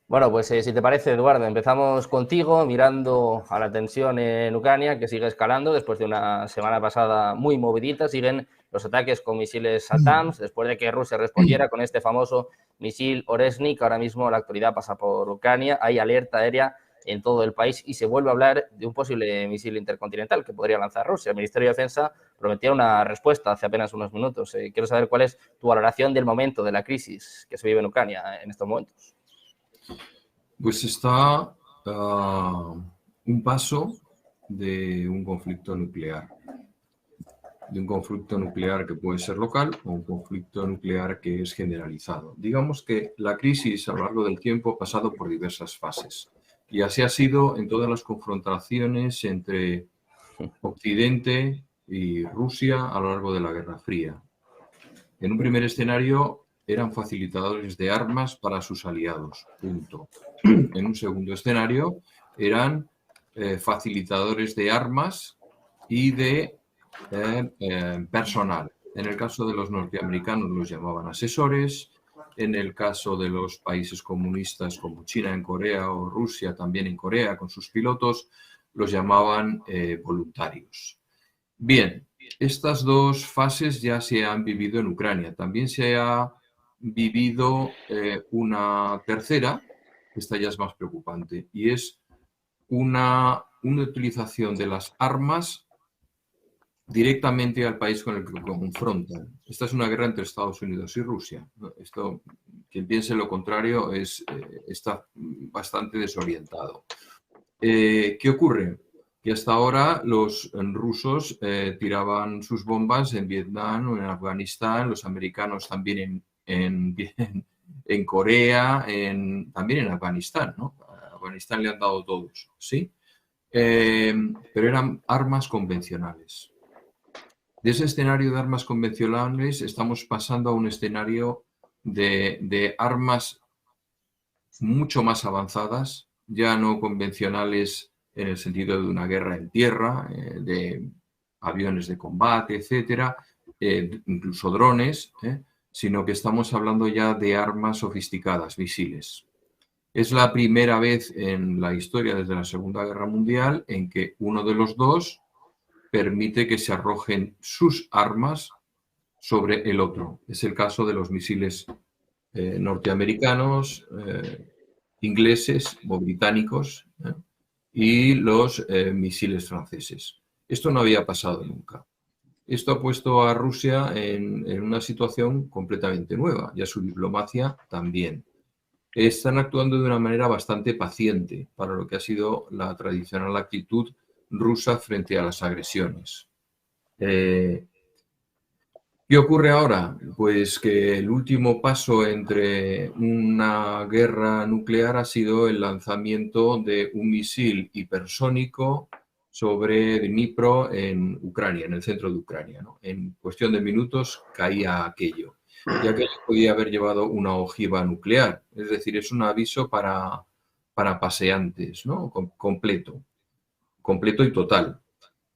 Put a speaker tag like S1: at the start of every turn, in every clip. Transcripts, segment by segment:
S1: Bueno, pues si te parece, Eduardo, empezamos contigo mirando a la tensión en Ucrania, que sigue escalando después de una semana pasada muy movidita. Siguen los ataques con misiles ATACMS, después de que Rusia respondiera con este famoso misil Oresnik. Ahora mismo la actualidad pasa por Ucrania, hay alerta aérea en todo el país y se vuelve a hablar de un posible misil intercontinental que podría lanzar Rusia. El Ministerio de Defensa prometía una respuesta hace apenas unos minutos. Quiero saber cuál es tu valoración del momento, de la crisis que se vive en Ucrania en estos momentos.
S2: Pues está un paso de un conflicto nuclear. De un conflicto nuclear que puede ser local o un conflicto nuclear que es generalizado. Digamos que la crisis a lo largo del tiempo ha pasado por diversas fases. Y así ha sido en todas las confrontaciones entre Occidente y Rusia a lo largo de la Guerra Fría. En un primer escenario eran facilitadores de armas para sus aliados, punto. En un segundo escenario eran facilitadores de armas y de personal. En el caso de los norteamericanos los llamaban asesores, en el caso de los países comunistas como China en Corea o Rusia también en Corea con sus pilotos, los llamaban voluntarios. Bien, estas dos fases ya se han vivido en Ucrania. También se ha vivido una tercera, esta ya es más preocupante, y es una utilización de las armas directamente al país con el que confrontan. Esta es una guerra entre Estados Unidos y Rusia. Esto, quien piense lo contrario está bastante desorientado. ¿Qué ocurre? Que hasta ahora los rusos tiraban sus bombas en Vietnam o en Afganistán, los americanos también en Corea, también en Afganistán, ¿no? A Afganistán le han dado todos, ¿sí? Pero eran armas convencionales. De ese escenario de armas convencionales estamos pasando a un escenario de armas mucho más avanzadas, ya no convencionales en el sentido de una guerra en tierra, de aviones de combate, etcétera, incluso drones, sino que estamos hablando ya de armas sofisticadas, misiles. Es la primera vez en la historia desde la Segunda Guerra Mundial en que uno de los dos permite que se arrojen sus armas sobre el otro. Es el caso de los misiles norteamericanos, ingleses o británicos y los misiles franceses. Esto no había pasado nunca. Esto ha puesto a Rusia en una situación completamente nueva y a su diplomacia también. Están actuando de una manera bastante paciente para lo que ha sido la tradicional actitud rusa frente a las agresiones. ¿Qué ocurre ahora? Pues que el último paso entre una guerra nuclear ha sido el lanzamiento de un misil hipersónico sobre Dnipro en Ucrania, en el centro de Ucrania, ¿no? En cuestión de minutos caía aquello. Y aquello podía haber llevado una ojiva nuclear. Es decir, es un aviso para paseantes, ¿no? Completo y total.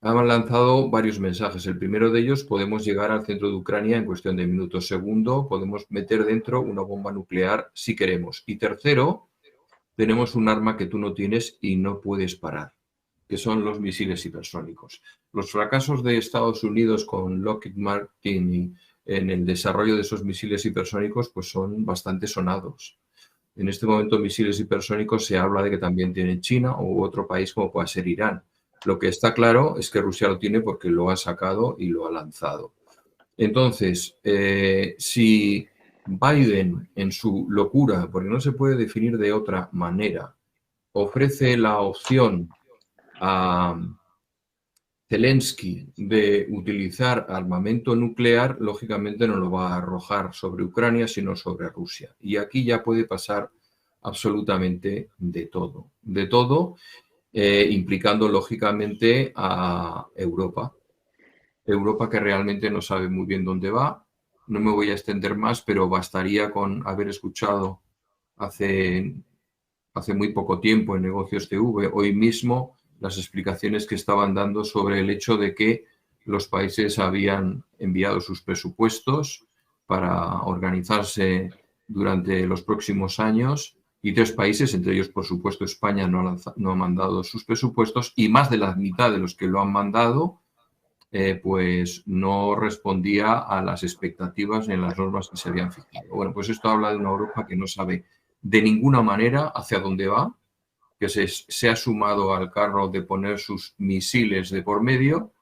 S2: Han lanzado varios mensajes. El primero de ellos, podemos llegar al centro de Ucrania en cuestión de minutos. Segundo, podemos meter dentro una bomba nuclear si queremos. Y tercero, tenemos un arma que tú no tienes y no puedes parar, que son los misiles hipersónicos. Los fracasos de Estados Unidos con Lockheed Martin en el desarrollo de esos misiles hipersónicos pues son bastante sonados. En este momento, misiles hipersónicos se habla de que también tiene China u otro país como pueda ser Irán. Lo que está claro es que Rusia lo tiene porque lo ha sacado y lo ha lanzado. Entonces, si Biden, en su locura, porque no se puede definir de otra manera, ofrece la opción a Zelensky de utilizar armamento nuclear, lógicamente no lo va a arrojar sobre Ucrania, sino sobre Rusia. Y aquí ya puede pasar absolutamente de todo. De todo, implicando lógicamente a Europa. Europa que realmente no sabe muy bien dónde va. No me voy a extender más, pero bastaría con haber escuchado hace muy poco tiempo en Negocios TV, hoy mismo, las explicaciones que estaban dando sobre el hecho de que los países habían enviado sus presupuestos para organizarse durante los próximos años y 3 países, entre ellos, por supuesto, España no ha mandado sus presupuestos, y más de la mitad de los que lo han mandado pues no respondía a las expectativas en las normas que se habían fijado. Bueno, pues esto habla de una Europa que no sabe de ninguna manera hacia dónde va, que se ha sumado al carro de poner sus misiles de por medio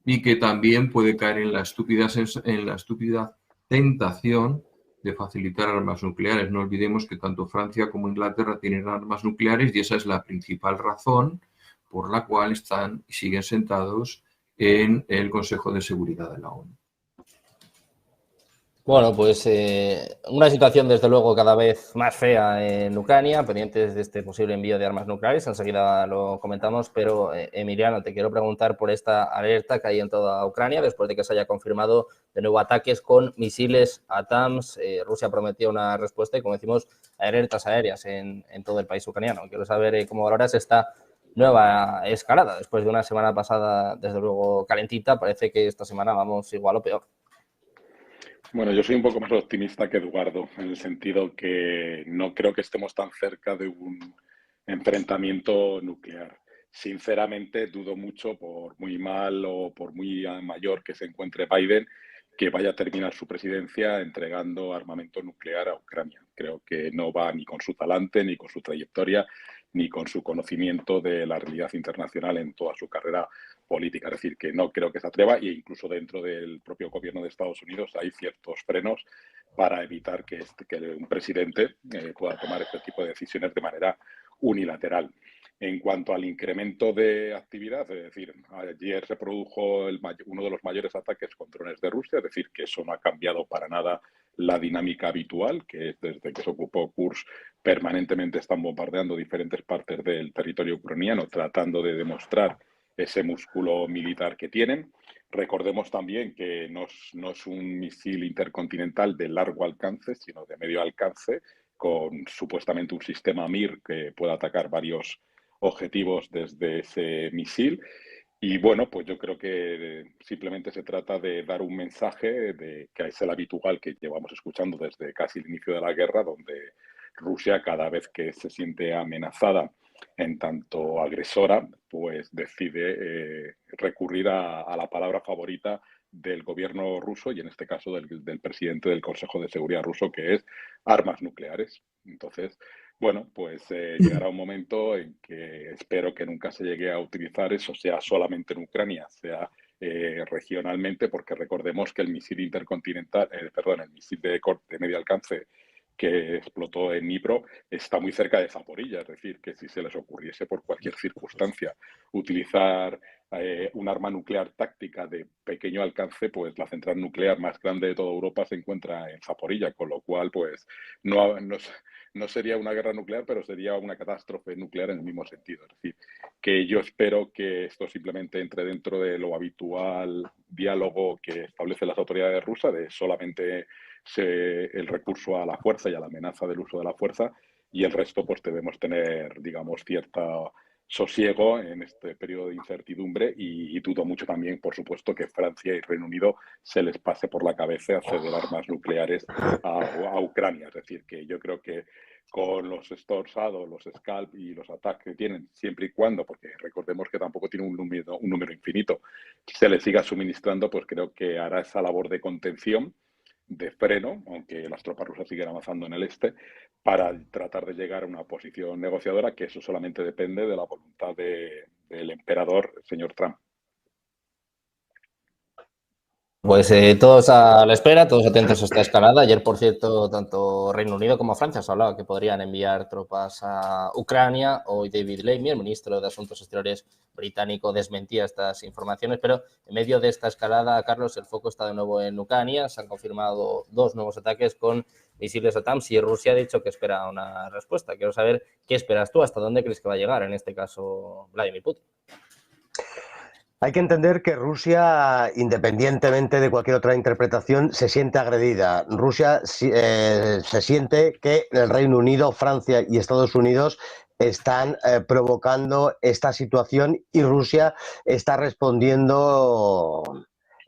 S2: y que también puede caer en la estúpida tentación de facilitar armas nucleares. No olvidemos que tanto Francia como Inglaterra tienen armas nucleares y esa es la principal razón por la cual están y siguen sentados en el Consejo de Seguridad de la ONU.
S1: Bueno, pues una situación desde luego cada vez más fea en Ucrania, pendientes de este posible envío de armas nucleares, enseguida lo comentamos, pero Emiliano, te quiero preguntar por esta alerta que hay en toda Ucrania después de que se haya confirmado de nuevo ataques con misiles ATACMS. Rusia prometió una respuesta y, como decimos, alertas aéreas en todo el país ucraniano. Quiero saber cómo valoras esta nueva escalada. Después de una semana pasada, desde luego, calentita, parece que esta semana vamos igual o peor.
S3: Bueno, yo soy un poco más optimista que Eduardo, en el sentido que no creo que estemos tan cerca de un enfrentamiento nuclear. Sinceramente, dudo mucho, por muy mal o por muy mayor que se encuentre Biden, que vaya a terminar su presidencia entregando armamento nuclear a Ucrania. Creo que no va ni con su talante, ni con su trayectoria, ni con su conocimiento de la realidad internacional en toda su carrera política. Es decir, que no creo que se atreva, e incluso dentro del propio gobierno de Estados Unidos hay ciertos frenos para evitar que un presidente pueda tomar este tipo de decisiones de manera unilateral. En cuanto al incremento de actividad, es decir, ayer se produjo uno de los mayores ataques con drones de Rusia, es decir, que eso no ha cambiado para nada la dinámica habitual, que es desde que se ocupó Kursk permanentemente están bombardeando diferentes partes del territorio ucraniano, tratando de demostrar ese músculo militar que tienen. Recordemos también que no es un misil intercontinental de largo alcance, sino de medio alcance, con supuestamente un sistema MIR que pueda atacar varios objetivos desde ese misil. Y bueno, pues yo creo que simplemente se trata de dar un mensaje que es el habitual que llevamos escuchando desde casi el inicio de la guerra, donde Rusia, cada vez que se siente amenazada en tanto agresora, pues decide recurrir a la palabra favorita del gobierno ruso y en este caso del presidente del Consejo de Seguridad ruso, que es armas nucleares. Entonces, bueno, pues llegará un momento en que espero que nunca se llegue a utilizar eso, sea solamente en Ucrania, sea regionalmente, porque recordemos que el misil intercontinental, el misil de medio alcance que explotó en Dnipro está muy cerca de Zaporilla, es decir, que si se les ocurriese por cualquier circunstancia utilizar un arma nuclear táctica de pequeño alcance, pues la central nuclear más grande de toda Europa se encuentra en Zaporilla, con lo cual pues no sería una guerra nuclear, pero sería una catástrofe nuclear en el mismo sentido. Es decir, que yo espero que esto simplemente entre dentro de lo habitual diálogo que establecen las autoridades rusas, de solamente el recurso a la fuerza y a la amenaza del uso de la fuerza, y el resto pues debemos tener, digamos, cierta sosiego en este periodo de incertidumbre y dudo mucho también, por supuesto, que Francia y Reino Unido se les pase por la cabeza ceder armas nucleares a Ucrania. Es decir, que yo creo que con los Storsados, los Scalp y los ATAC que tienen, siempre y cuando, porque recordemos que tampoco tiene un número infinito, se les siga suministrando, pues creo que hará esa labor de contención, de freno, aunque las tropas rusas siguen avanzando en el este, para tratar de llegar a una posición negociadora, que eso solamente depende de la voluntad del emperador, señor Trump.
S1: Pues todos a la espera, todos atentos a esta escalada. Ayer, por cierto, tanto Reino Unido como Francia se hablaba que podrían enviar tropas a Ucrania. Hoy David Lammy, el ministro de Asuntos Exteriores británico, desmentía estas informaciones, pero en medio de esta escalada, Carlos, el foco está de nuevo en Ucrania. Se han confirmado 2 nuevos ataques con misiles ATACMS y Rusia ha dicho que espera una respuesta. Quiero saber qué esperas tú, hasta dónde crees que va a llegar, en este caso, Vladimir Putin.
S4: Hay que entender que Rusia, independientemente de cualquier otra interpretación, se siente agredida. Rusia se siente que el Reino Unido, Francia y Estados Unidos están provocando esta situación y Rusia está respondiendo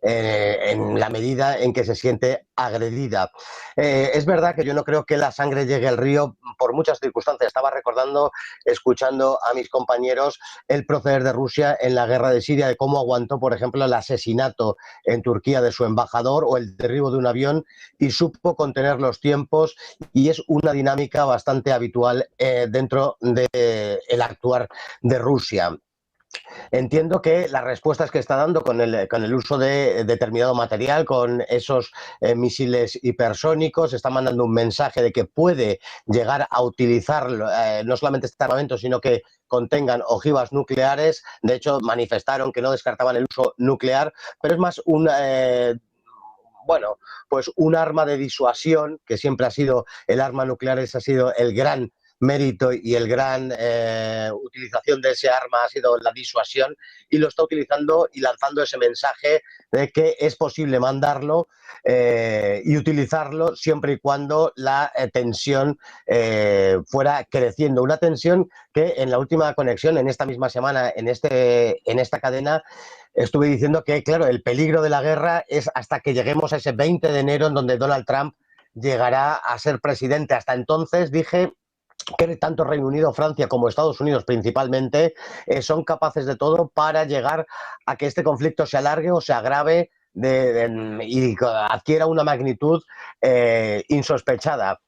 S4: en la medida en que se siente agredida. Es verdad que yo no creo que la sangre llegue al río por muchas circunstancias. Estaba recordando, escuchando a mis compañeros, el proceder de Rusia en la guerra de Siria, de cómo aguantó, por ejemplo, el asesinato en Turquía de su embajador o el derribo de un avión, y supo contener los tiempos, y es una dinámica bastante habitual dentro del actuar de Rusia. Entiendo que las respuestas que está dando con el uso de determinado material, con esos misiles hipersónicos, está mandando un mensaje de que puede llegar a utilizar no solamente este armamento, sino que contengan ojivas nucleares. De hecho, manifestaron que no descartaban el uso nuclear, pero es más bueno, pues un arma de disuasión, que siempre ha sido, el arma nuclear, ese ha sido el gran mérito, y el gran utilización de ese arma ha sido la disuasión, y lo está utilizando y lanzando ese mensaje de que es posible mandarlo y utilizarlo siempre y cuando la tensión fuera creciendo. Una tensión que en la última conexión, en esta misma semana, en esta cadena, estuve diciendo que, claro, el peligro de la guerra es hasta que lleguemos a ese 20 de enero en donde Donald Trump llegará a ser presidente. Hasta entonces dije que tanto Reino Unido, Francia como Estados Unidos principalmente son capaces de todo para llegar a que este conflicto se alargue o se agrave y adquiera una magnitud insospechada.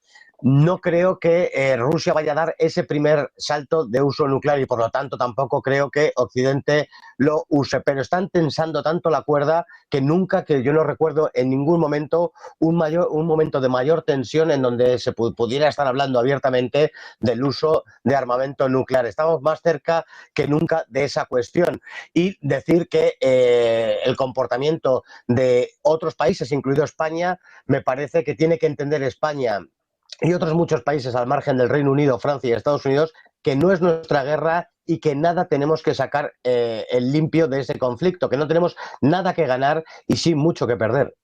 S4: No creo que Rusia vaya a dar ese primer salto de uso nuclear, y por lo tanto tampoco creo que Occidente lo use, pero están tensando tanto la cuerda que nunca, que yo no recuerdo en ningún momento un momento de mayor tensión en donde se pudiera estar hablando abiertamente del uso de armamento nuclear. Estamos más cerca que nunca de esa cuestión, y decir que el comportamiento de otros países, incluido España, me parece que tiene que entender España y otros muchos países al margen del Reino Unido, Francia y Estados Unidos, que no es nuestra guerra y que nada tenemos que sacar el limpio de ese conflicto, que no tenemos nada que ganar y sí mucho que perder.